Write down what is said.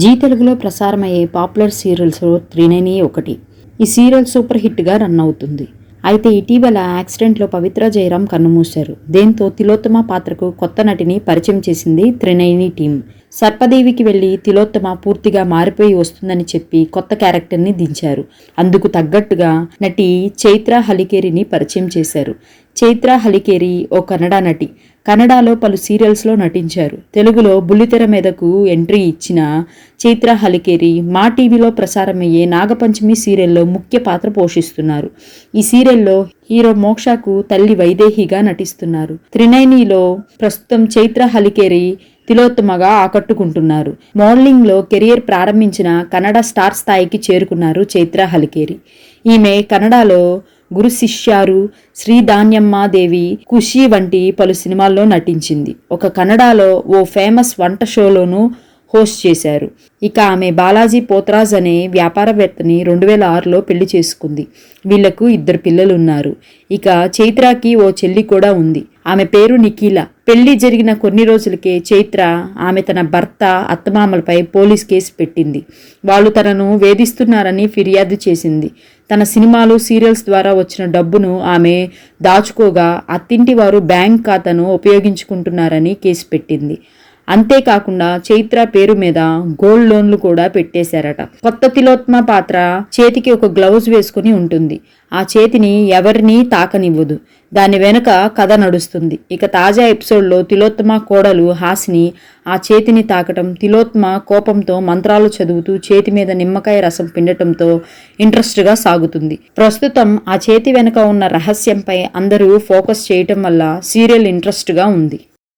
G తెలుగులో ప్రసారమయ్యే popular సీరియల్స్లో త్రినేని ఒకటి. ఈ సీరియల్ సూపర్ హిట్గా రన్ అవుతుంది. అయితే ఇటీవల యాక్సిడెంట్లో పవిత్ర జయరాం కన్నుమూశారు. దీంతో తిలోత్తమ పాత్రకు కొత్త నటిని పరిచయం చేసింది త్రినేని టీం. సర్పదేవికి వెళ్లి తిలోత్తమ పూర్తిగా మారిపోయి వస్తుందని చెప్పి కొత్త క్యారెక్టర్ని దించారు. అందుకు తగ్గట్టుగా నటి చైత్ర హలికేరిని పరిచయం చేశారు. చైత్ర హలికేరి ఓ కన్నడ నటి. కన్నడలో పలు సీరియల్స్లో నటించారు. తెలుగులో బుల్లితెర మీదకు ఎంట్రీ ఇచ్చిన చైత్ర హలికేరి మా టీవీలో ప్రసారమయ్యే నాగపంచమి సీరియల్లో ముఖ్య పాత్ర పోషిస్తున్నారు. ఈ సీరియల్లో హీరో మోక్షకు తల్లి వైదేహిగా నటిస్తున్నారు. త్రినేనిలో ప్రస్తుతం చైత్ర హలికేరి తిలోత్తమగా ఆకట్టుకుంటున్నారు. మోడలింగ్లో కెరియర్ ప్రారంభించిన కన్నడ స్టార్ స్థాయికి చేరుకున్నారు చైత్ర హలికేరి. ఈమె కన్నడలో గురు శిష్యారు, శ్రీధాన్యమ్మాదేవి, ఖుషి వంటి పలు సినిమాల్లో నటించింది. ఒక కన్నడలో ఓ ఫేమస్ వంట షోలోనూ హోస్ట్ చేశారు. ఇక ఆమె బాలాజీ పోత్రాజ్ అనే వ్యాపారవేత్తని 2006లో పెళ్లి చేసుకుంది. వీళ్లకు 2 పిల్లలున్నారు. ఇక చైత్రకి ఓ చెల్లి కూడా ఉంది. ఆమె పేరు నిఖిల. పెళ్లి జరిగిన కొన్ని రోజులకే చైత్ర ఆమె తన భర్త, అత్తమామలపై పోలీస్ కేసు పెట్టింది. వాళ్ళు తనను వేధిస్తున్నారని ఫిర్యాదు చేసింది. తన సినిమాలు, సీరియల్స్ ద్వారా వచ్చిన డబ్బును ఆమె దాచుకోగా అత్తింటి వారు బ్యాంక్ ఖాతాను ఉపయోగించుకుంటున్నారని కేసు పెట్టింది. అంతేకాకుండా చైత్ర పేరు మీద గోల్డ్ లోన్లు కూడా పెట్టేశారట. కొత్త తిలోత్తమ పాత్ర చేతికి ఒక గ్లౌజ్ వేసుకుని ఉంటుంది. ఆ చేతిని ఎవరినీ తాకనివ్వదు. దాని వెనుక కథ నడుస్తుంది. ఇక తాజా ఎపిసోడ్లో తిలోత్తమ కోడలు హాసిని ఆ చేతిని తాకటం, తిలోత్తమ కోపంతో మంత్రాలు చదువుతూ చేతి మీద నిమ్మకాయ రసం పిండటంతో ఇంట్రెస్ట్గా సాగుతుంది. ప్రస్తుతం ఆ చేతి వెనుక ఉన్న రహస్యంపై అందరూ ఫోకస్ చేయటం వల్ల సీరియల్ ఇంట్రెస్ట్గా ఉంది.